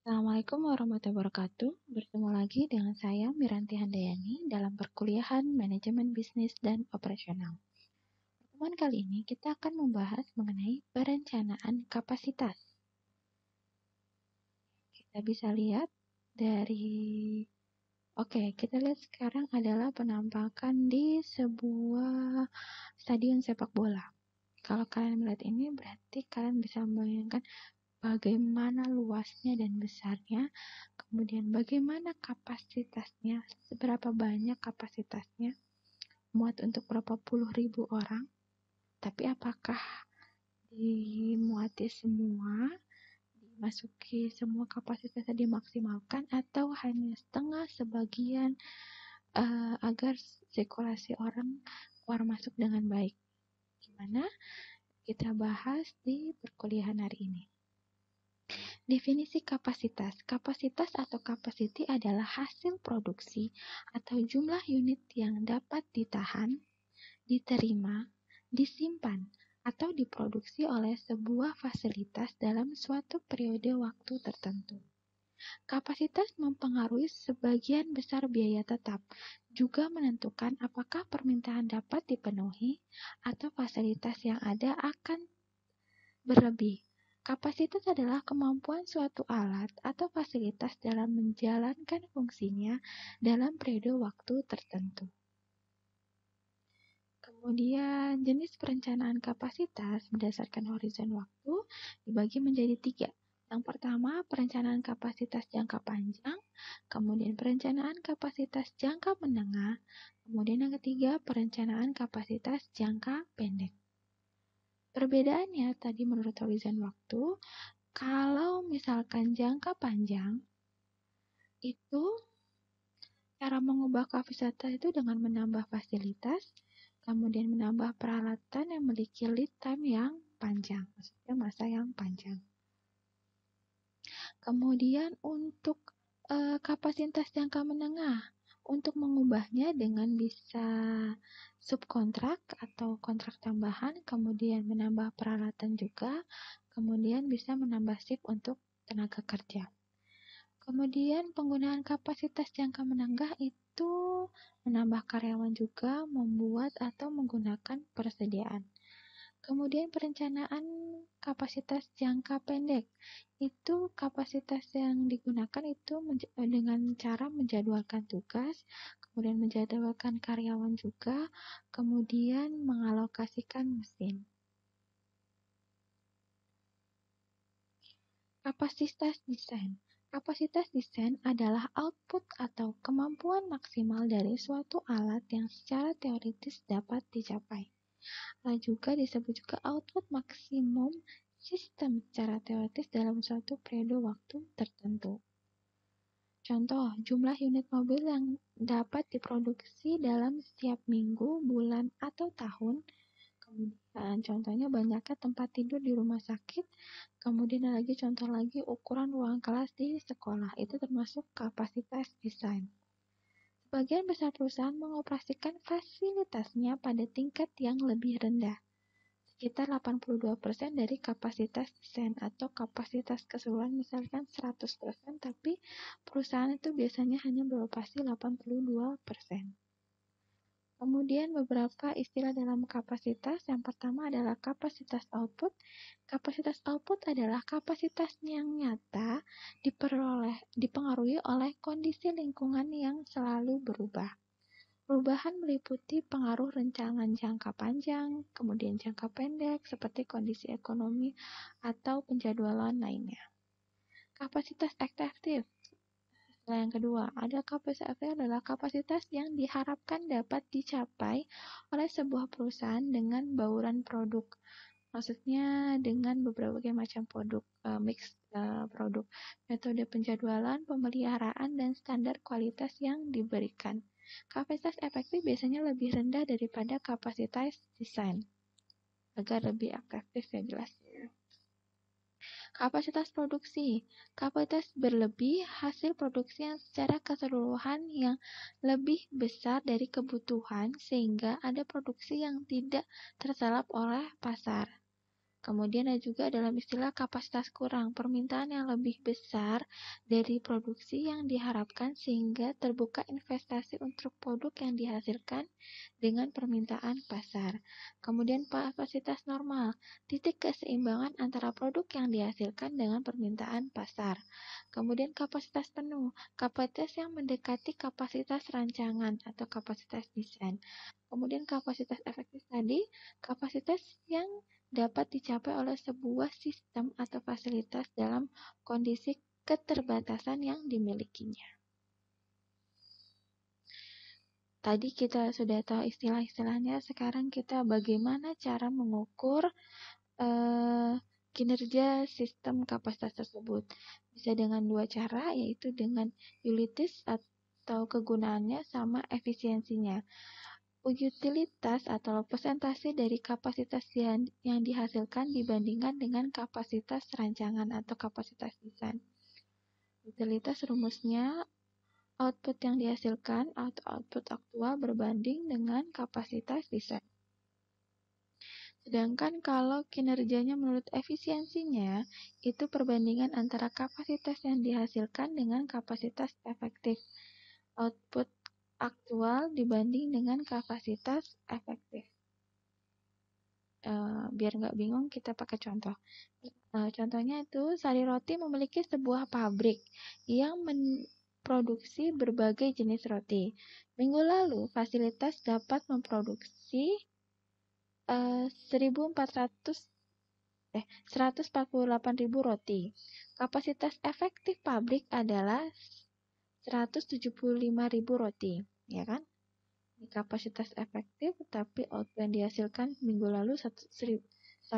Assalamualaikum warahmatullahi wabarakatuh. Bertemu lagi dengan saya Miranti Handayani dalam perkuliahan Manajemen Bisnis dan Operasional. Pertemuan kali ini kita akan membahas mengenai perencanaan kapasitas. Kita bisa lihat dari kita lihat sekarang adalah penampakan di sebuah stadion sepak bola. Kalau kalian melihat ini berarti kalian bisa membayangkan bagaimana luasnya dan besarnya, kemudian bagaimana kapasitasnya, seberapa banyak kapasitasnya, muat untuk berapa puluh ribu orang, tapi apakah dimuati semua, dimasuki semua kapasitasnya dimaksimalkan, atau hanya setengah, sebagian, agar sirkulasi orang keluar masuk dengan baik. Gimana? Kita bahas di perkuliahan hari ini. Definisi kapasitas. Kapasitas atau capacity adalah hasil produksi atau jumlah unit yang dapat ditahan, diterima, disimpan, atau diproduksi oleh sebuah fasilitas dalam suatu periode waktu tertentu. Kapasitas mempengaruhi sebagian besar biaya tetap, juga menentukan apakah permintaan dapat dipenuhi atau fasilitas yang ada akan berlebih. Kapasitas adalah kemampuan suatu alat atau fasilitas dalam menjalankan fungsinya dalam periode waktu tertentu. Kemudian, jenis perencanaan kapasitas berdasarkan horizon waktu dibagi menjadi 3. Yang pertama, perencanaan kapasitas jangka panjang, kemudian perencanaan kapasitas jangka menengah, kemudian yang ketiga, perencanaan kapasitas jangka pendek. Perbedaannya tadi menurut horizon waktu, kalau misalkan jangka panjang, itu cara mengubah kapasitas itu dengan menambah fasilitas, kemudian menambah peralatan yang memiliki lead time yang panjang, maksudnya masa yang panjang. Kemudian untuk kapasitas jangka menengah, untuk mengubahnya dengan bisa subkontrak atau kontrak tambahan, kemudian menambah peralatan juga, kemudian bisa menambah shift untuk tenaga kerja. Kemudian penggunaan kapasitas jangka menengah itu menambah karyawan juga, membuat atau menggunakan persediaan. Kemudian perencanaan kapasitas jangka pendek, itu kapasitas yang digunakan itu dengan cara menjadwalkan tugas, kemudian menjadwalkan karyawan juga, kemudian mengalokasikan mesin. Kapasitas desain. Kapasitas desain adalah output atau kemampuan maksimal dari suatu alat yang secara teoritis dapat dicapai. Juga disebut juga output maksimum sistem secara teoritis dalam suatu periode waktu tertentu. Contoh, jumlah unit mobil yang dapat diproduksi dalam setiap minggu, bulan, atau tahun. Kemudian contohnya banyaknya tempat tidur di rumah sakit. Kemudian contoh lagi ukuran ruang kelas di sekolah. Itu termasuk kapasitas desain. Sebagian besar perusahaan mengoperasikan fasilitasnya pada tingkat yang lebih rendah, sekitar 82% dari kapasitas desain atau kapasitas keseluruhan misalkan 100%, tapi perusahaan itu biasanya hanya beroperasi 82%. Kemudian beberapa istilah dalam kapasitas. Yang pertama adalah kapasitas output. Kapasitas output adalah kapasitas yang nyata dipengaruhi oleh kondisi lingkungan yang selalu berubah. Perubahan meliputi pengaruh rencangan jangka panjang, kemudian jangka pendek seperti kondisi ekonomi atau penjadwalan lainnya. Kapasitas efektif. Yang kedua, ada kapasitas efektif adalah kapasitas yang diharapkan dapat dicapai oleh sebuah perusahaan dengan bauran produk. Maksudnya dengan berbagai macam produk, mix produk, metode penjadwalan, pemeliharaan, dan standar kualitas yang diberikan. Kapasitas efektif biasanya lebih rendah daripada kapasitas desain, agar lebih efektif ya jelasnya. Kapasitas produksi. Kapasitas berlebih hasil produksi yang secara keseluruhan yang lebih besar dari kebutuhan sehingga ada produksi yang tidak terserap oleh pasar. Kemudian ada juga dalam istilah kapasitas kurang, permintaan yang lebih besar dari produksi yang diharapkan sehingga terbuka investasi untuk produk yang dihasilkan dengan permintaan pasar. Kemudian kapasitas normal, titik keseimbangan antara produk yang dihasilkan dengan permintaan pasar. Kemudian kapasitas penuh, kapasitas yang mendekati kapasitas rancangan atau kapasitas desain. Kemudian kapasitas efektif tadi, kapasitas yang dapat dicapai oleh sebuah sistem atau fasilitas dalam kondisi keterbatasan yang dimilikinya. Tadi kita sudah tahu istilah-istilahnya, sekarang kita bagaimana cara mengukur kinerja sistem kapasitas tersebut. Bisa dengan dua cara, yaitu dengan utilitas atau kegunaannya sama efisiensinya. Utilitas atau persentase dari kapasitas yang dihasilkan dibandingkan dengan kapasitas rancangan atau kapasitas desain. Utilitas rumusnya output yang dihasilkan atau output aktual berbanding dengan kapasitas desain. Sedangkan kalau kinerjanya menurut efisiensinya, itu perbandingan antara kapasitas yang dihasilkan dengan kapasitas efektif. Output aktual dibanding dengan kapasitas efektif. Biar nggak bingung, kita pakai contoh. Contohnya itu, Sari Roti memiliki sebuah pabrik yang memproduksi berbagai jenis roti. Minggu lalu, fasilitas dapat memproduksi 148.000 roti. Kapasitas efektif pabrik adalah 175.000 roti, ya kan? Ini kapasitas efektif, tapi output yang dihasilkan minggu lalu 148.000.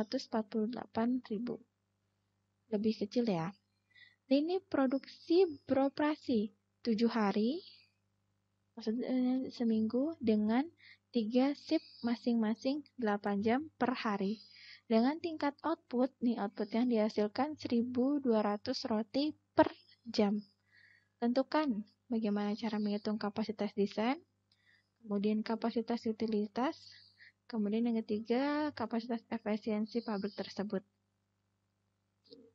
Lebih kecil ya. Lini produksi beroperasi 7 hari, maksudnya seminggu, dengan 3 shift masing-masing 8 jam per hari. Dengan tingkat output, output yang dihasilkan 1.200 roti per jam. Tentukan bagaimana cara menghitung kapasitas desain, kemudian kapasitas utilitas, kemudian yang ketiga, kapasitas efisiensi pabrik tersebut.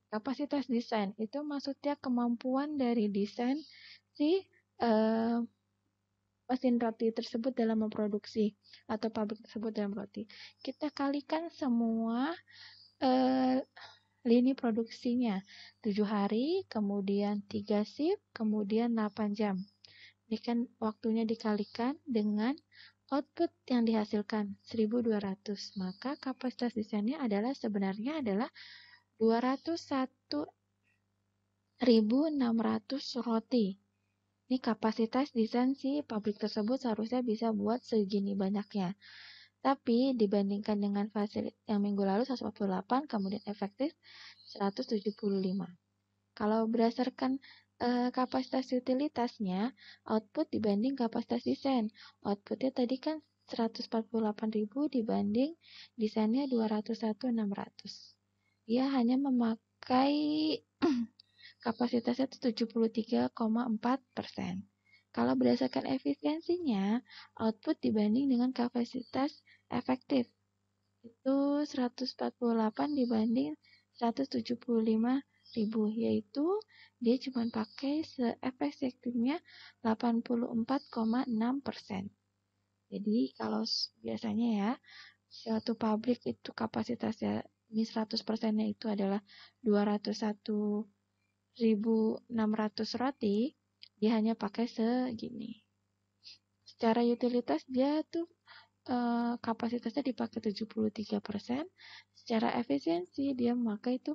Kapasitas desain itu maksudnya kemampuan dari desain si mesin roti tersebut dalam memproduksi atau pabrik tersebut dalam roti. Kita kalikan semua lini produksinya 7 hari, kemudian 3 shift, kemudian 8 jam. Ini kan waktunya dikalikan dengan output yang dihasilkan 1.200. Maka kapasitas desainnya sebenarnya adalah 201.600 roti. Ini kapasitas desain si pabrik tersebut seharusnya bisa buat segini banyaknya. Tapi dibandingkan dengan fasilitas yang minggu lalu 148, kemudian efektif 175. Kalau berdasarkan kapasitas utilitasnya, output dibanding kapasitas desain. Outputnya tadi kan 148.000 dibanding desainnya 201.600. Dia hanya memakai kapasitasnya 73,4%. Kalau berdasarkan efisiensinya, output dibanding dengan kapasitas efektif itu 148 dibanding 175.000, yaitu dia cuma pakai efektifnya 84,6%. Jadi kalau biasanya ya, suatu pabrik itu kapasitasnya ini 100%-nya itu adalah 201.600 roti, dia hanya pakai segini. Secara utilitas dia tuh kapasitasnya dipakai 73%, secara efisiensi dia memakai itu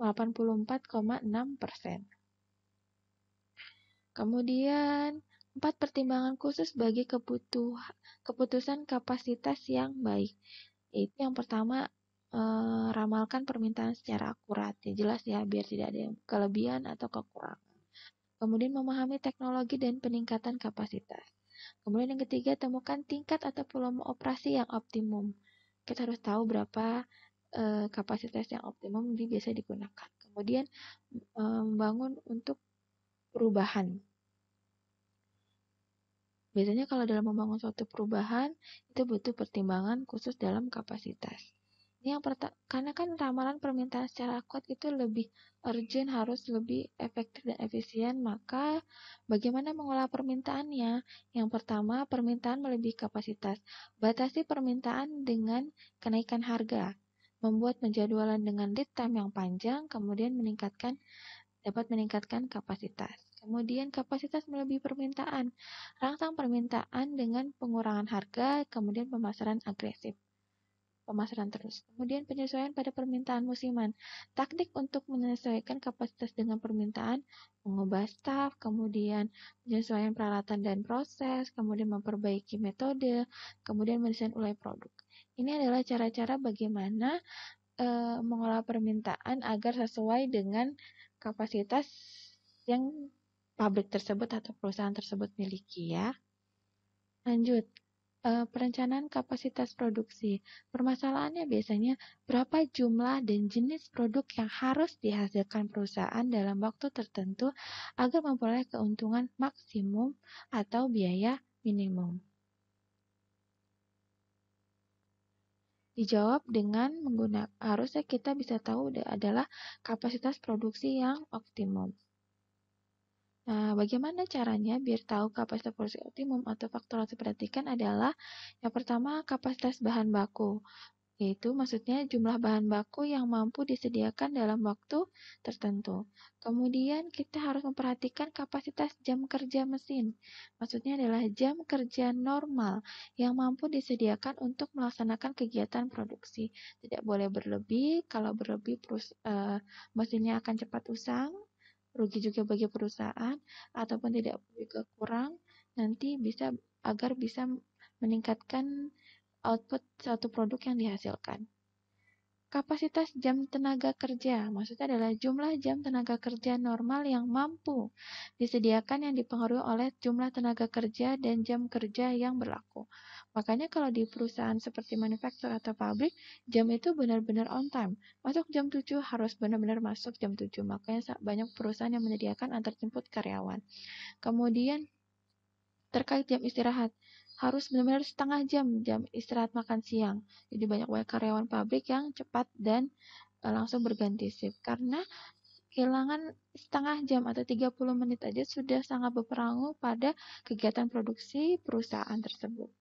84,6%. Kemudian 4 pertimbangan khusus bagi keputusan kapasitas yang baik. Itu yang pertama, ramalkan permintaan secara akurat. Ya jelas ya, biar tidak ada kelebihan atau kekurangan. Kemudian memahami teknologi dan peningkatan kapasitas. Kemudian yang ketiga, temukan tingkat atau volume operasi yang optimum. Kita harus tahu berapa kapasitas yang optimum biasa digunakan. Kemudian membangun untuk perubahan. Biasanya kalau dalam membangun suatu perubahan, itu butuh pertimbangan khusus dalam kapasitas. Karena kan ramalan permintaan secara kuat itu lebih urgent, harus lebih efektif dan efisien, maka bagaimana mengolah permintaannya? Yang pertama, permintaan melebihi kapasitas. Batasi permintaan dengan kenaikan harga. Membuat penjadwalan dengan lead time yang panjang, kemudian dapat meningkatkan kapasitas. Kemudian kapasitas melebihi permintaan. Rangsang permintaan dengan pengurangan harga, kemudian pemasaran agresif. Pemasaran terus. Kemudian penyesuaian pada permintaan musiman. Taktik untuk menyesuaikan kapasitas dengan permintaan, mengubah staf, kemudian penyesuaian peralatan dan proses, kemudian memperbaiki metode, kemudian mendesain ulang produk. Ini adalah cara-cara bagaimana mengolah permintaan agar sesuai dengan kapasitas yang pabrik tersebut atau perusahaan tersebut miliki ya. Lanjut. Perencanaan kapasitas produksi. Permasalahannya biasanya berapa jumlah dan jenis produk yang harus dihasilkan perusahaan dalam waktu tertentu agar memperoleh keuntungan maksimum atau biaya minimum. Dijawab dengan harusnya kita bisa tahu adalah kapasitas produksi yang optimum. Nah, bagaimana caranya biar tahu kapasitas produksi optimum atau faktor yang diperhatikan adalah yang pertama kapasitas bahan baku, yaitu maksudnya jumlah bahan baku yang mampu disediakan dalam waktu tertentu. Kemudian kita harus memperhatikan kapasitas jam kerja mesin, maksudnya adalah jam kerja normal yang mampu disediakan untuk melaksanakan kegiatan produksi. Tidak boleh berlebih, kalau berlebih mesinnya akan cepat usang, rugi juga bagi perusahaan, ataupun tidak juga kurang, nanti agar bisa meningkatkan output suatu produk yang dihasilkan. Kapasitas jam tenaga kerja, maksudnya adalah jumlah jam tenaga kerja normal yang mampu disediakan yang dipengaruhi oleh jumlah tenaga kerja dan jam kerja yang berlaku. Makanya kalau di perusahaan seperti manufaktur atau pabrik, jam itu benar-benar on time. Masuk jam 7 harus benar-benar masuk jam 7. Makanya banyak perusahaan yang menyediakan antar jemput karyawan. Kemudian terkait jam istirahat, harus benar-benar setengah jam istirahat makan siang. Jadi banyak karyawan pabrik yang cepat dan langsung berganti shift. Karena kehilangan setengah jam atau 30 menit aja sudah sangat berpengaruh pada kegiatan produksi perusahaan tersebut.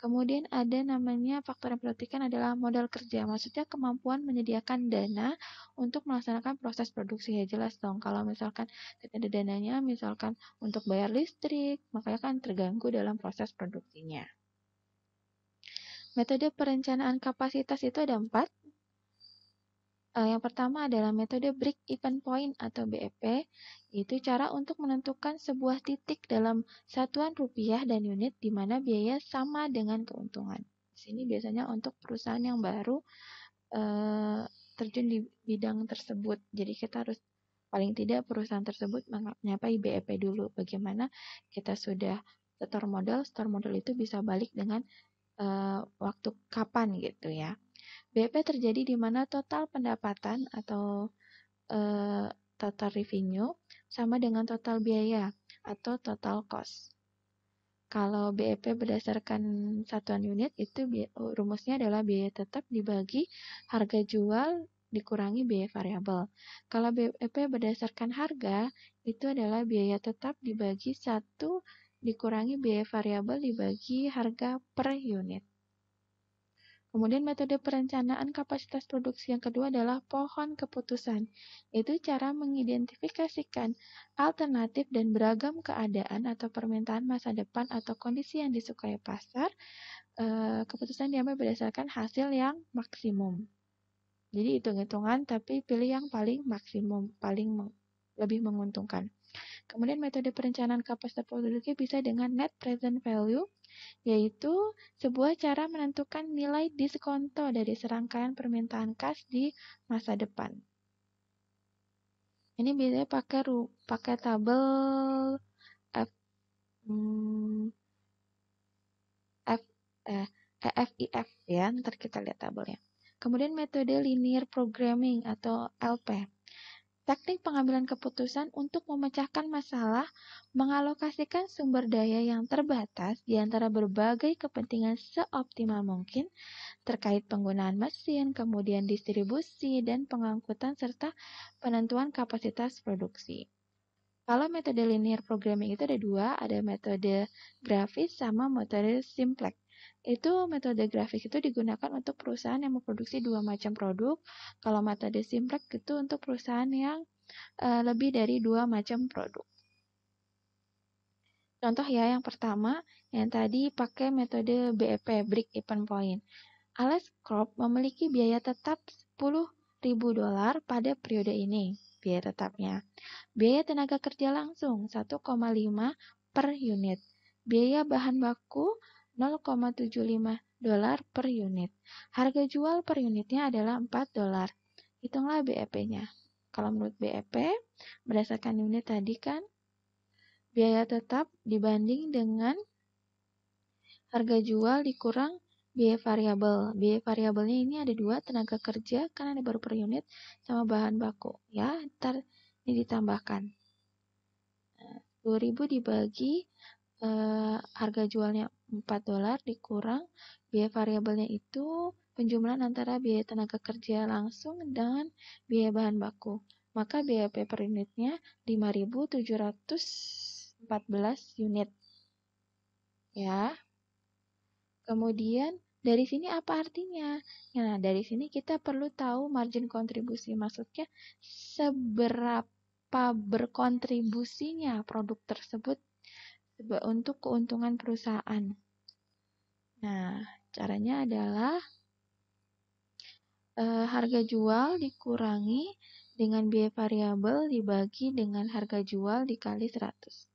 Kemudian ada namanya faktor yang diperhatikan adalah modal kerja. Maksudnya kemampuan menyediakan dana untuk melaksanakan proses produksi. Ya jelas dong, kalau misalkan tidak ada dananya, misalkan untuk bayar listrik, makanya kan terganggu dalam proses produksinya. Metode perencanaan kapasitas itu ada 4. Yang pertama adalah metode break-even point atau BEP, yaitu cara untuk menentukan sebuah titik dalam satuan rupiah dan unit di mana biaya sama dengan keuntungan. Di sini biasanya untuk perusahaan yang baru terjun di bidang tersebut. Jadi kita harus paling tidak perusahaan tersebut mencapai BEP dulu. Bagaimana kita sudah setor modal itu bisa balik dengan waktu kapan gitu ya. BEP terjadi di mana total pendapatan atau total revenue sama dengan total biaya atau total cost. Kalau BEP berdasarkan satuan unit, itu rumusnya adalah biaya tetap dibagi harga jual dikurangi biaya variabel. Kalau BEP berdasarkan harga, itu adalah biaya tetap dibagi 1 dikurangi biaya variabel dibagi harga per unit. Kemudian metode perencanaan kapasitas produksi yang kedua adalah pohon keputusan, yaitu cara mengidentifikasikan alternatif dan beragam keadaan atau permintaan masa depan atau kondisi yang disukai pasar. Keputusan diambil berdasarkan hasil yang maksimum. Jadi hitung-hitungan tapi pilih yang paling maksimum, lebih menguntungkan. Kemudian metode perencanaan kapasitas produksi bisa dengan net present value, yaitu sebuah cara menentukan nilai diskonto dari serangkaian permintaan kas di masa depan. Ini biasanya pakai tabel EFIF ya, ntar kita lihat tabelnya. Kemudian metode linear programming atau LP. Teknik pengambilan keputusan untuk memecahkan masalah, mengalokasikan sumber daya yang terbatas di antara berbagai kepentingan seoptimal mungkin, terkait penggunaan mesin, kemudian distribusi, dan pengangkutan, serta penentuan kapasitas produksi. Kalau metode linear programming itu ada dua, ada metode grafis sama metode simplex. Itu metode grafis itu digunakan untuk perusahaan yang memproduksi dua macam produk. Kalau metode simplex itu untuk perusahaan yang lebih dari dua macam produk. Contoh ya, yang pertama, yang tadi pakai metode BEP, Break Even Point. Alex Corp memiliki biaya tetap $10.000 pada periode ini, biaya tetapnya. Biaya tenaga kerja langsung 1,5 per unit. Biaya bahan baku $0,75 per unit. Harga jual per unitnya adalah $4. Hitunglah BEP-nya. Kalau menurut BEP, berdasarkan unit tadi kan, biaya tetap dibanding dengan harga jual dikurang biaya variabel. Biaya variabelnya ini ada dua, tenaga kerja kan ada baru per unit sama bahan baku. Ya, ntar ini ditambahkan. 10.000 dibagi harga jualnya $4 dikurang biaya variabelnya itu penjumlahan antara biaya tenaga kerja langsung dan biaya bahan baku. Maka BEP per unitnya 5.714 unit. Ya. Kemudian dari sini apa artinya? Nah, dari sini kita perlu tahu margin kontribusi. Maksudnya seberapa berkontribusinya produk tersebut untuk keuntungan perusahaan. Nah, caranya adalah harga jual dikurangi dengan biaya variabel dibagi dengan harga jual dikali 100.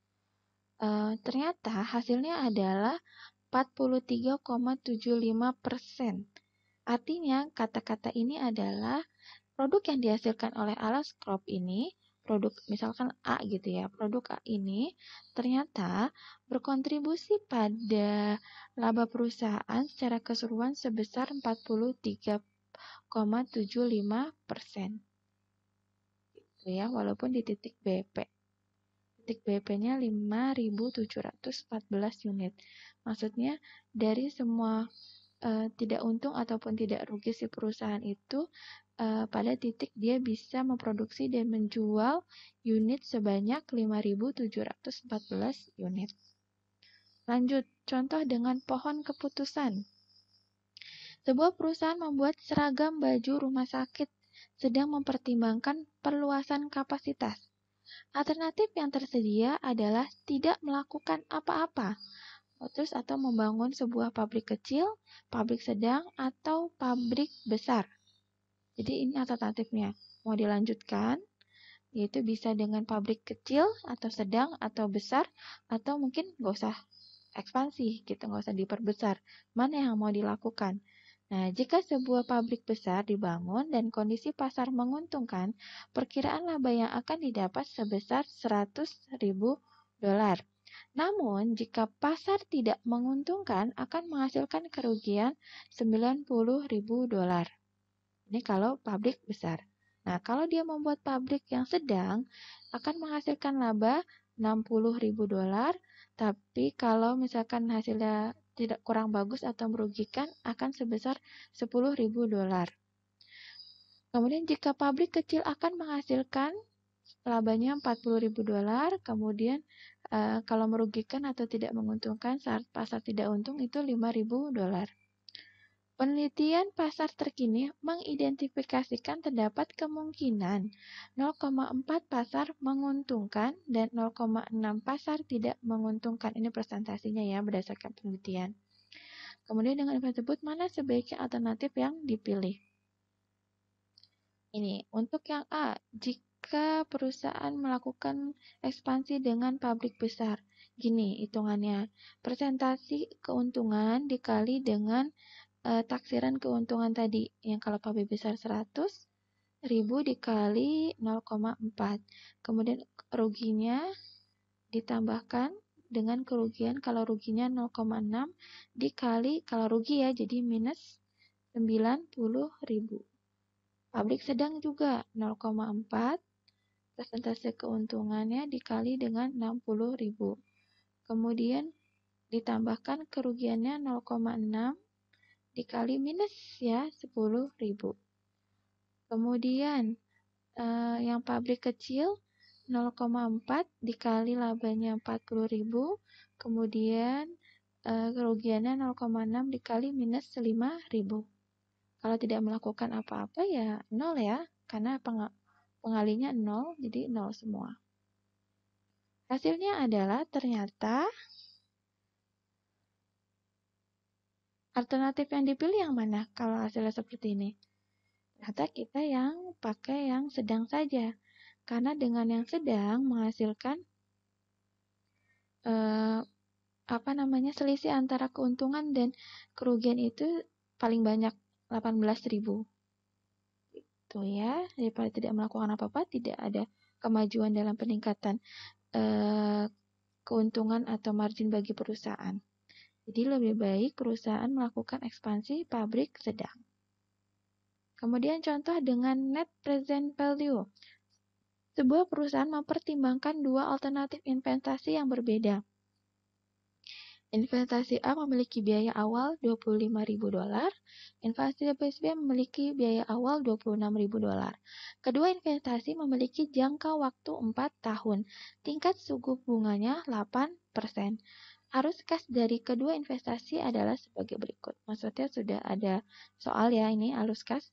Ternyata hasilnya adalah 43,75%. Artinya, kata-kata ini adalah produk yang dihasilkan oleh Alex Corp ini, produk misalkan A gitu ya, produk A ini ternyata berkontribusi pada laba perusahaan secara keseluruhan sebesar 43,75%. Gitu ya, walaupun di titik BP. Titik BP-nya 5.714 unit. Maksudnya dari semua tidak untung ataupun tidak rugi si perusahaan itu pada titik dia bisa memproduksi dan menjual unit sebanyak 5.714 unit. Lanjut, contoh dengan pohon keputusan. Sebuah perusahaan membuat seragam baju rumah sakit sedang mempertimbangkan perluasan kapasitas. Alternatif yang tersedia adalah tidak melakukan apa-apa, terus atau membangun sebuah pabrik kecil, pabrik sedang, atau pabrik besar. Jadi ini alternatifnya. Mau dilanjutkan, yaitu bisa dengan pabrik kecil, atau sedang, atau besar, atau mungkin nggak usah ekspansi, gitu, nggak usah diperbesar. Mana yang mau dilakukan? Nah, jika sebuah pabrik besar dibangun dan kondisi pasar menguntungkan, perkiraan laba yang akan didapat sebesar $100.000. Namun, jika pasar tidak menguntungkan, akan menghasilkan kerugian $90.000. Ini kalau pabrik besar. Nah, kalau dia membuat pabrik yang sedang, akan menghasilkan laba $60.000, tapi kalau misalkan hasilnya tidak kurang bagus atau merugikan akan sebesar $10.000. Kemudian jika pabrik kecil akan menghasilkan labanya $40.000, kemudian kalau merugikan atau tidak menguntungkan saat pasar tidak untung itu $5.000. Penelitian pasar terkini mengidentifikasikan terdapat kemungkinan 0,4 pasar menguntungkan dan 0,6 pasar tidak menguntungkan. Ini presentasinya ya berdasarkan penelitian. Kemudian dengan tersebut mana sebaiknya alternatif yang dipilih? Ini untuk yang A, jika perusahaan melakukan ekspansi dengan pabrik besar. Gini hitungannya, persentasi keuntungan dikali dengan taksiran keuntungan tadi, yang kalau pabrik besar 100.000 dikali 0,4. Kemudian ruginya ditambahkan dengan kerugian, kalau ruginya 0,6 dikali, kalau rugi ya jadi minus 90.000. Pabrik sedang juga 0,4, persentase keuntungannya dikali dengan 60.000. Kemudian ditambahkan kerugiannya 0,6 dikali minus ya 10.000. Kemudian yang pabrik kecil 0,4 dikali labanya 40.000, kemudian kerugiannya 0,6 dikali minus 5.000. Kalau tidak melakukan apa-apa ya 0 ya, karena pengalinya 0, jadi 0 semua. Hasilnya adalah ternyata alternatif yang dipilih yang mana kalau hasilnya seperti ini? Ternyata kita yang pakai yang sedang saja. Karena dengan yang sedang menghasilkan selisih antara keuntungan dan kerugian itu paling banyak 18.000. Itu ya, daripada tidak melakukan apa-apa, tidak ada kemajuan dalam peningkatan keuntungan atau margin bagi perusahaan. Jadi lebih baik perusahaan melakukan ekspansi pabrik sedang. Kemudian contoh dengan net present value. Sebuah perusahaan mempertimbangkan dua alternatif investasi yang berbeda. Investasi A memiliki biaya awal $25.000, investasi B memiliki biaya awal $26.000. Kedua investasi memiliki jangka waktu 4 tahun. Tingkat suku bunganya 8%. Arus kas dari kedua investasi adalah sebagai berikut. Maksudnya sudah ada soal ya ini arus kas.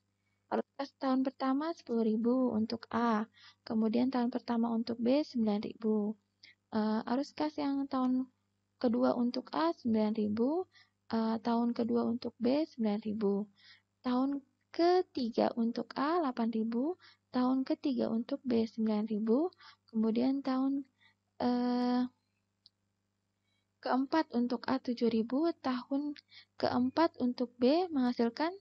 Arus kas tahun pertama 10.000 untuk A, kemudian tahun pertama untuk B 9.000. Arus kas yang tahun kedua untuk A 9.000, tahun kedua untuk B 9.000, tahun ketiga untuk A 8.000, tahun ketiga untuk B 9.000, kemudian tahun keempat untuk A 7.000, tahun keempat untuk B menghasilkan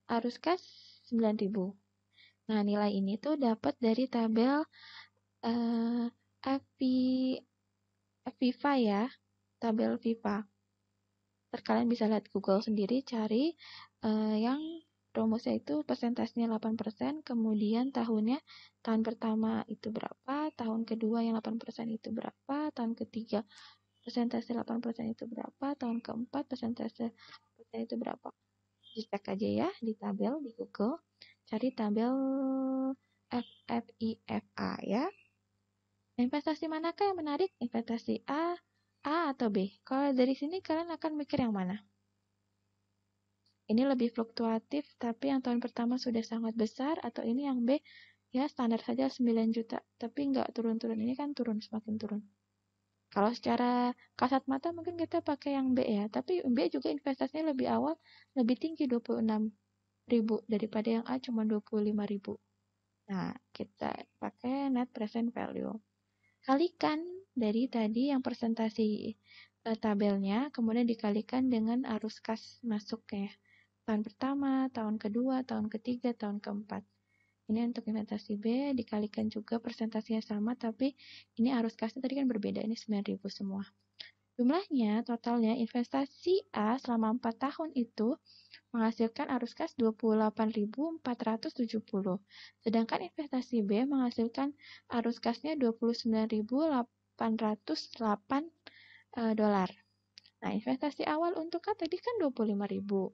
arus kas 9.000. Nah, nilai ini tuh dapat dari tabel FIFA ya, tabel FIFA. Kalian bisa lihat Google sendiri, cari yang rumusnya itu persentasenya 8%, kemudian tahunnya, tahun pertama itu berapa, tahun kedua yang 8% itu berapa, tahun ketiga persentase 8% itu berapa, tahun keempat persentase itu berapa. Dicek aja ya di tabel di Google, cari tabel FIFA ya. Investasi manakah yang menarik? Investasi A atau B? Kalau dari sini kalian akan mikir yang mana? Ini lebih fluktuatif, tapi yang tahun pertama sudah sangat besar, atau ini yang B, ya standar saja 9 juta, tapi nggak turun-turun. Ini kan turun, semakin turun. Kalau secara kasat mata mungkin kita pakai yang B ya, tapi B juga investasinya lebih awal, lebih tinggi 26.000 daripada yang A cuma 25.000. Nah, kita pakai net present value. Kalikan dari tadi yang presentasi tabelnya, kemudian dikalikan dengan arus kas masuknya. Tahun pertama, tahun kedua, tahun ketiga, tahun keempat. Ini untuk investasi B, dikalikan juga presentasinya sama, tapi ini arus kasnya tadi kan berbeda, ini 9.000 semua. Jumlahnya, totalnya investasi A selama 4 tahun itu menghasilkan arus kas 28.470. Sedangkan investasi B menghasilkan arus kasnya 29.808 dolar. Nah, investasi awal untuk A tadi kan 25.000.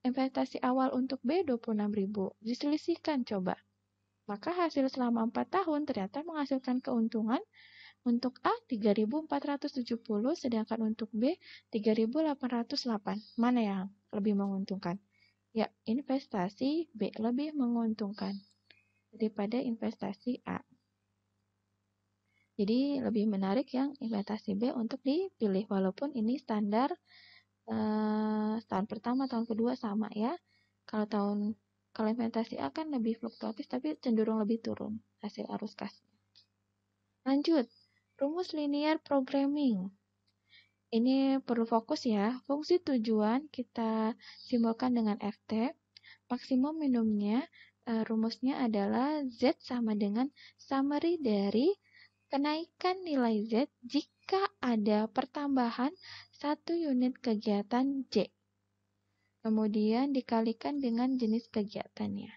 Investasi awal untuk B 26.000. Diselisihkan coba. Maka hasil selama 4 tahun ternyata menghasilkan keuntungan untuk A 3.470, sedangkan untuk B 3.808. Mana yang lebih menguntungkan? Ya, investasi B lebih menguntungkan daripada investasi A. Jadi lebih menarik yang investasi B untuk dipilih, walaupun ini standar tahun pertama, tahun kedua sama ya. Kalau investasi A kan lebih fluktuatif, tapi cenderung lebih turun hasil arus kasnya. Lanjut. Rumus linear programming. Ini perlu fokus ya. Fungsi tujuan kita simbolkan dengan FT. Maksimum minimumnya rumusnya adalah Z sama dengan summary dari kenaikan nilai Z jika ada pertambahan 1 unit kegiatan J. Kemudian dikalikan dengan jenis kegiatannya.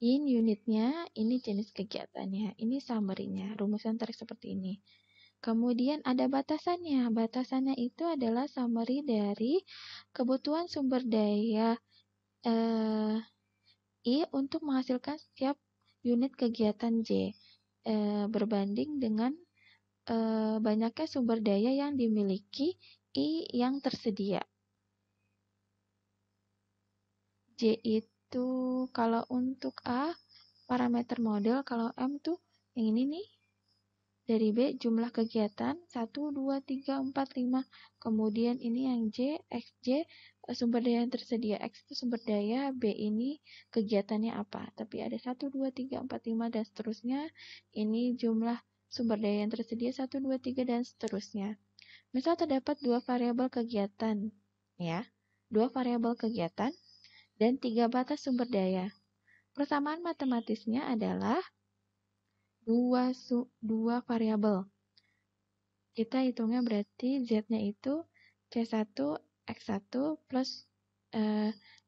Ini unitnya, ini jenis kegiatannya, ini summary-nya. Rumus yang tarik seperti ini. Kemudian ada batasannya. Batasannya itu adalah summary dari kebutuhan sumber daya I untuk menghasilkan setiap unit kegiatan J berbanding dengan banyaknya sumber daya yang dimiliki I yang tersedia. J itu kalau untuk A parameter model, kalau M tuh yang ini nih. Dari B jumlah kegiatan 1, 2, 3, 4, 5. Kemudian ini yang J, XJ sumber daya yang tersedia. X itu sumber daya, B ini kegiatannya apa. Tapi ada 1, 2, 3, 4, 5 dan seterusnya. Ini jumlah sumber daya yang tersedia 1, 2, 3 dan seterusnya. Misal terdapat dua variabel kegiatan, ya. Dua variabel kegiatan dan 3 batas sumber daya. Persamaan matematisnya adalah dua variabel. Kita hitungnya berarti Z-nya itu C1 X1 plus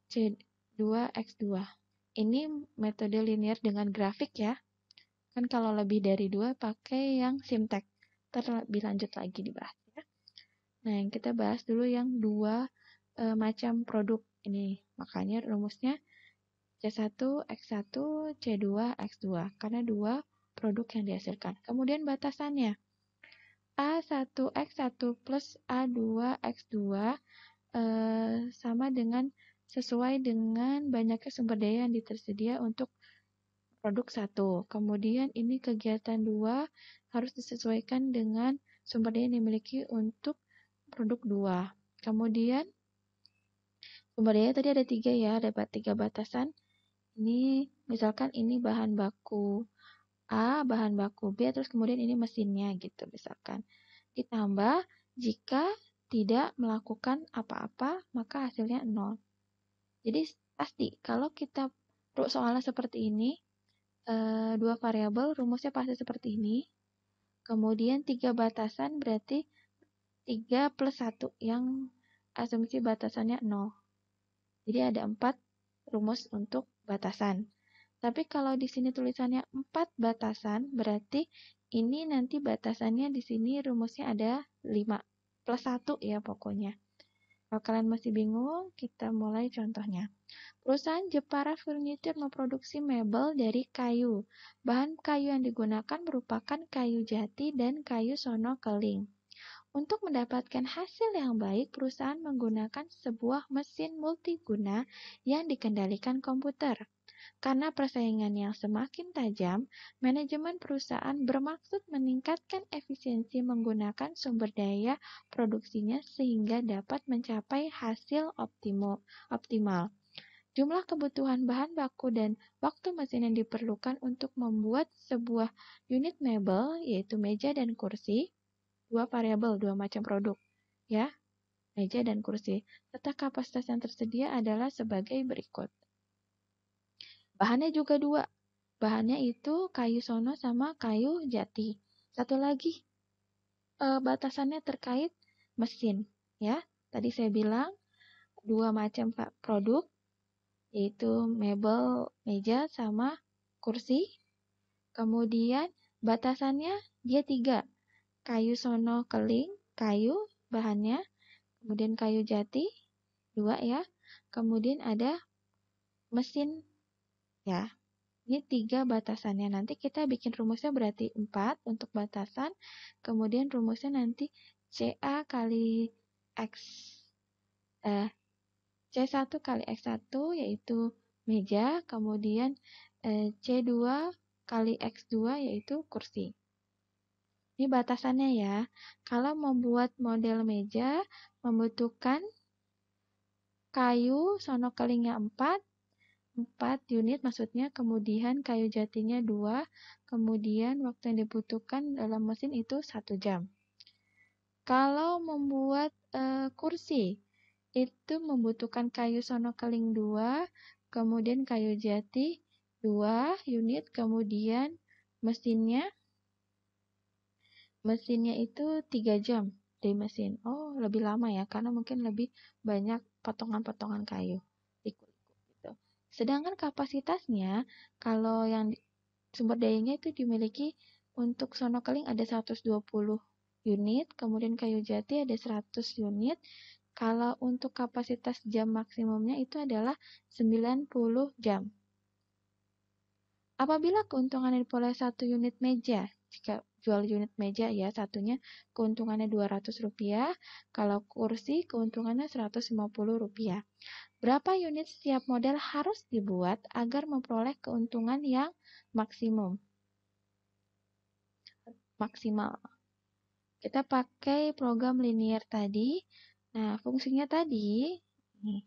C2 X2. Ini metode linear dengan grafik ya. Kan kalau lebih dari 2 pakai yang simtek. Ntar lebih lanjut lagi dibahas ya. Nah, yang kita bahas dulu yang dua macam produk ini. Makanya rumusnya C1 X1 C2 X2 karena dua produk yang dihasilkan. Kemudian batasannya A1X1 plus A2X2 sama dengan sesuai dengan banyaknya sumber daya yang tersedia untuk produk 1. Kemudian ini kegiatan 2 harus disesuaikan dengan sumber daya yang dimiliki untuk produk 2. Kemudian sumber daya tadi ada 3 ya, ada 3 batasan. Ini misalkan ini bahan baku A, bahan baku B, terus kemudian ini mesinnya gitu misalkan. Ditambah jika tidak melakukan apa-apa, maka hasilnya 0. Jadi pasti kalau kita soalnya seperti ini, dua variabel rumusnya pasti seperti ini. Kemudian 3 batasan berarti 3 plus 1 yang asumsi batasannya 0. Jadi ada 4 rumus untuk batasan. Tapi kalau di sini tulisannya 4 batasan, berarti ini nanti batasannya di sini rumusnya ada 5 plus 1 ya pokoknya. Kalau kalian masih bingung, kita mulai contohnya. Perusahaan Jepara Furniture memproduksi mebel dari kayu. Bahan kayu yang digunakan merupakan kayu jati dan kayu sono keling. Untuk mendapatkan hasil yang baik, perusahaan menggunakan sebuah mesin multiguna yang dikendalikan komputer. Karena persaingan yang semakin tajam, manajemen perusahaan bermaksud meningkatkan efisiensi menggunakan sumber daya produksinya sehingga dapat mencapai hasil optimal. Jumlah kebutuhan bahan baku dan waktu mesin yang diperlukan untuk membuat sebuah unit mebel, yaitu meja dan kursi, dua variabel, dua macam produk, ya, meja dan kursi, serta kapasitas yang tersedia adalah sebagai berikut. Bahannya juga dua. Bahannya itu kayu sono sama kayu jati. Satu lagi, batasannya terkait mesin. Ya, tadi saya bilang dua macam produk, yaitu mebel, meja, sama kursi. Kemudian batasannya dia 3. Kayu sono keling, kayu bahannya. Kemudian kayu jati, 2 ya. Kemudian ada mesin, ya. Ini 3 batasannya. Nanti kita bikin rumusnya berarti 4 untuk batasan. Kemudian rumusnya nanti CA kali X C1 kali X1 yaitu meja. Kemudian C2 kali X2 yaitu kursi. Ini batasannya ya. Kalau membuat model meja membutuhkan kayu sono kelingnya 4 unit maksudnya, kemudian kayu jatinya 2, kemudian waktu yang dibutuhkan dalam mesin itu 1 jam. Kalau membuat kursi, itu membutuhkan kayu sono keling 2, kemudian kayu jati 2 unit, kemudian mesinnya itu 3 jam dari mesin. Oh, lebih lama ya, karena mungkin lebih banyak potongan-potongan kayu. Gitu. Sedangkan kapasitasnya, kalau yang sumber dayanya itu dimiliki untuk sono keling ada 120 unit, kemudian kayu jati ada 100 unit. Kalau untuk kapasitas jam maksimumnya itu adalah 90 jam. Apabila keuntungannya diperoleh 1 unit meja, jika jual unit meja ya satunya keuntungannya Rp200, kalau kursi keuntungannya Rp150. Berapa unit setiap model harus dibuat agar memperoleh keuntungan yang maksimal? Kita pakai program linear tadi. Nah, fungsinya tadi, nih,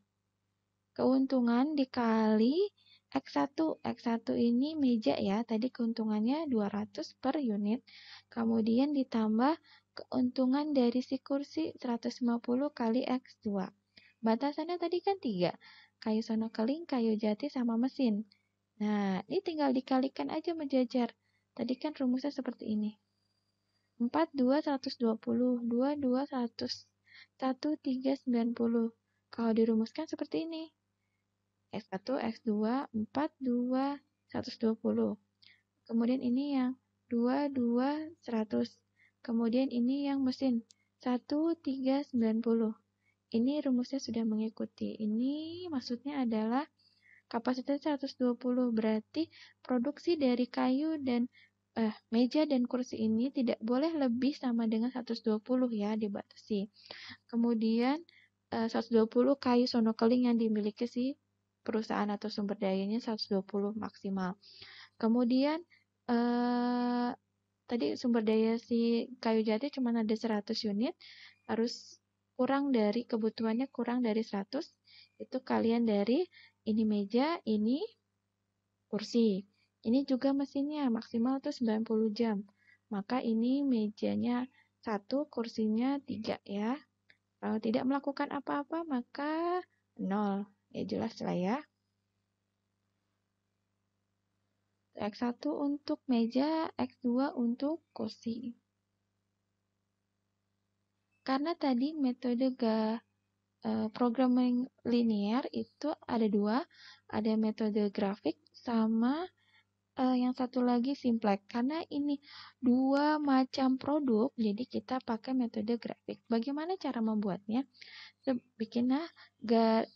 keuntungan dikali X1. X1 ini meja ya, tadi keuntungannya 200 per unit. Kemudian ditambah keuntungan dari si kursi 150 kali X2. Batasannya tadi kan 3. Kayu sono keling, kayu jati, sama mesin. Nah, ini tinggal dikalikan aja menjajar. Tadi kan rumusnya seperti ini. 4, 2, 120. 2, 2, 100. 1, 3, 90. Kalau dirumuskan seperti ini. X1, X2, 4, 2, 120. Kemudian ini yang 2, 2, 100. Kemudian ini yang mesin. 1, 3, 90. Ini rumusnya sudah mengikuti. Ini maksudnya adalah kapasitas 120. Berarti produksi dari kayu dan meja dan kursi ini tidak boleh lebih sama dengan 120 ya, dibatasi. Kemudian 120 kayu sono keling yang dimiliki si perusahaan atau sumber dayanya 120 maksimal. Kemudian tadi sumber daya si kayu jati cuma ada 100 unit, harus kurang dari kebutuhannya, kurang dari 100. Itu kalian dari ini meja, ini kursi. Ini juga mesinnya maksimal tuh 90 jam. Maka ini mejanya 1, kursinya 3 ya. Kalau tidak melakukan apa-apa maka 0. Ya jelas lah ya. X1 untuk meja, X2 untuk kursi. Karena tadi metode programming linear itu ada 2, ada metode grafik sama yang satu lagi simplex. Karena ini 2 macam produk, jadi kita pakai metode grafik. Bagaimana cara membuatnya?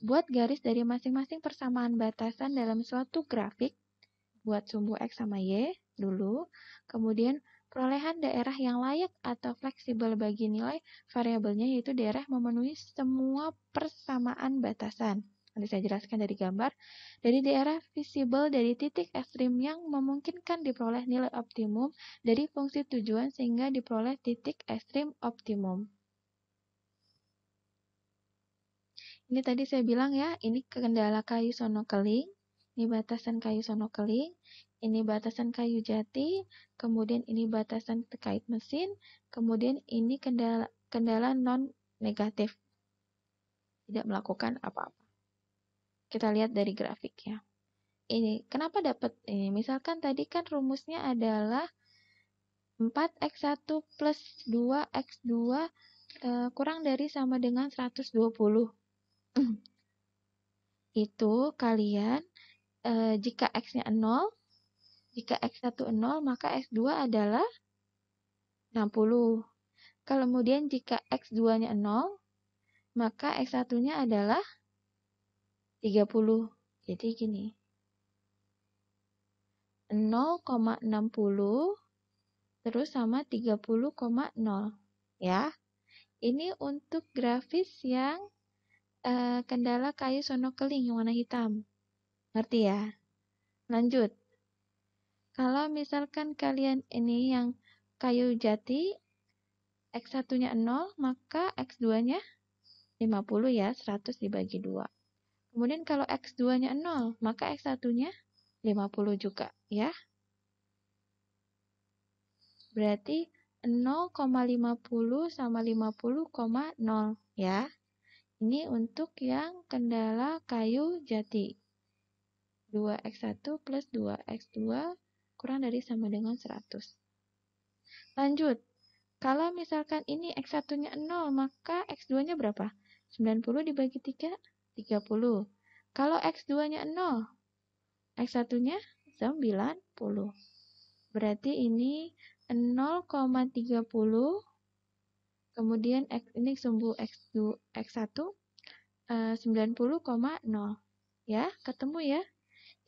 Buat garis dari masing-masing persamaan batasan dalam suatu grafik. Buat sumbu X sama Y dulu. Kemudian perolehan daerah yang layak atau fleksibel bagi nilai variabelnya, yaitu daerah memenuhi semua persamaan batasan. Nanti saya jelaskan dari gambar. Dari daerah visible dari titik ekstrim yang memungkinkan diperoleh nilai optimum dari fungsi tujuan sehingga diperoleh titik ekstrim optimum. Ini tadi saya bilang ya, ini kendala kayu sono keling, ini batasan kayu sono keling, ini batasan kayu jati, kemudian ini batasan terkait mesin, kemudian ini kendala non negatif, tidak melakukan apa-apa. Kita lihat dari grafik ya. Ini kenapa dapat ini? Misalkan tadi kan rumusnya adalah 4x1 plus 2x2 kurang dari sama dengan 120. Itu kalian jika x-nya 0, jika x1 0, maka x2 adalah 60. Kemudian jika x2-nya 0, maka x1-nya adalah 30. Jadi gini. 0,60 terus sama 30,0 ya. Ini untuk grafis yang kendala kayu sono keling yang warna hitam. Ngerti ya? Lanjut. Kalau misalkan kalian ini yang kayu jati, X1-nya 0, maka X2-nya 50 ya, 100 dibagi 2. Kemudian kalau X2-nya 0, maka X1-nya 50 juga ya. Berarti 0,50 sama 50,0 ya. Ini untuk yang kendala kayu jati. 2x1 plus 2x2 kurang dari sama dengan 100. Lanjut. Kalau misalkan ini x1-nya 0, maka x2-nya berapa? 90 dibagi 3, 30. Kalau x2-nya 0, x1-nya 90. Berarti ini 0,30 Kemudian ini sumbu X1 90,0. Ya, ketemu ya.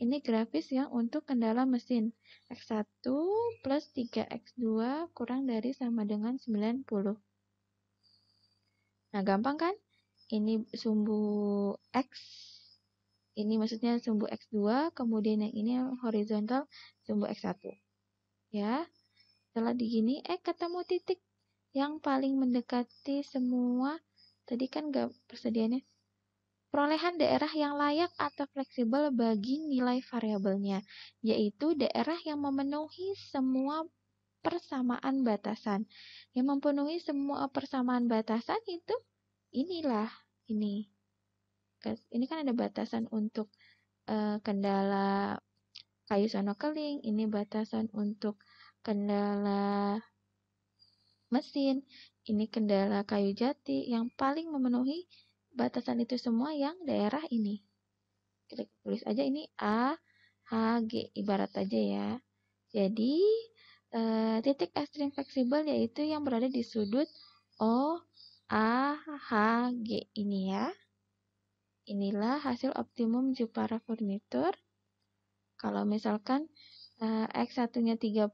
Ini grafis yang untuk kendala mesin. X1 plus 3X2 kurang dari sama dengan 90. Nah, gampang kan? Ini sumbu X. Ini maksudnya sumbu X2, kemudian yang ini horizontal sumbu X1. Ya, setelah digini, ketemu titik yang paling mendekati semua. Tadi kan gak persediaannya. Perolehan daerah yang layak atau fleksibel bagi nilai variabelnya, yaitu daerah yang memenuhi semua persamaan batasan. Yang memenuhi semua persamaan batasan itu inilah ini. Ini kan ada batasan untuk kendala kayu sono keling, ini batasan untuk kendala mesin, ini kendala kayu jati. Yang paling memenuhi batasan itu semua yang daerah ini. Kita tulis aja ini A, H, G, ibarat aja ya. Jadi, titik ekstrim fleksibel yaitu yang berada di sudut O, A, H, G ini ya. Inilah hasil optimum Jupara furniture. Kalau misalkan X1-nya 30,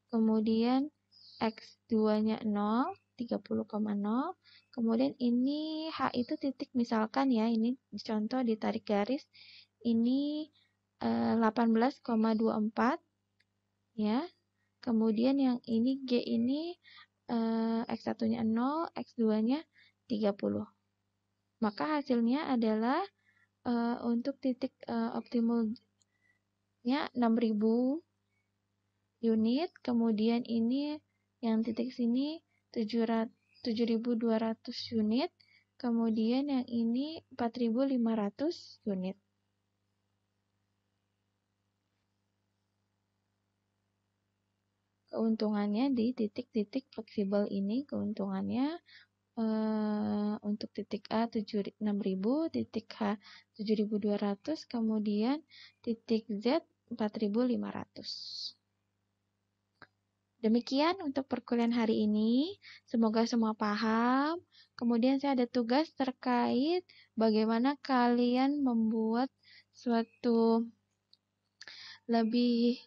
kemudian X2-nya 0, 30,0. Kemudian ini H itu titik misalkan ya, ini contoh ditarik garis. Ini 18,24 ya. Kemudian yang ini G ini X1-nya 0, X2-nya 30. Maka hasilnya adalah untuk titik optimalnya 6000 unit, kemudian ini yang titik sini 7200 unit, kemudian yang ini 4500 unit. Keuntungannya di titik-titik fleksibel ini, keuntungannya untuk titik A 6000, titik H 7200, kemudian titik Z 4500. Demikian untuk perkuliahan hari ini. Semoga semua paham. Kemudian saya ada tugas terkait bagaimana kalian membuat suatu lebih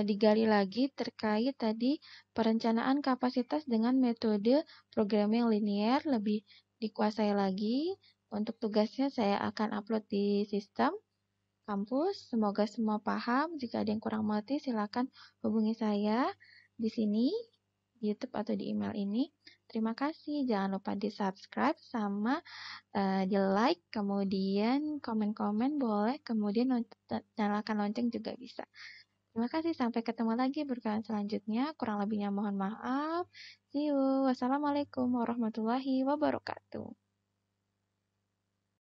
digali lagi terkait tadi perencanaan kapasitas dengan metode programming linear lebih dikuasai lagi. Untuk tugasnya saya akan upload di sistem kampus. Semoga semua paham. Jika ada yang kurang mengerti silakan hubungi saya di sini, di YouTube atau di email ini. Terima kasih. Jangan lupa di-subscribe sama di-like, kemudian komen-komen boleh, kemudian nyalakan lonceng juga bisa. Terima kasih, sampai ketemu lagi berkalian selanjutnya. Kurang lebihnya mohon maaf. See you. Wassalamualaikum warahmatullahi wabarakatuh.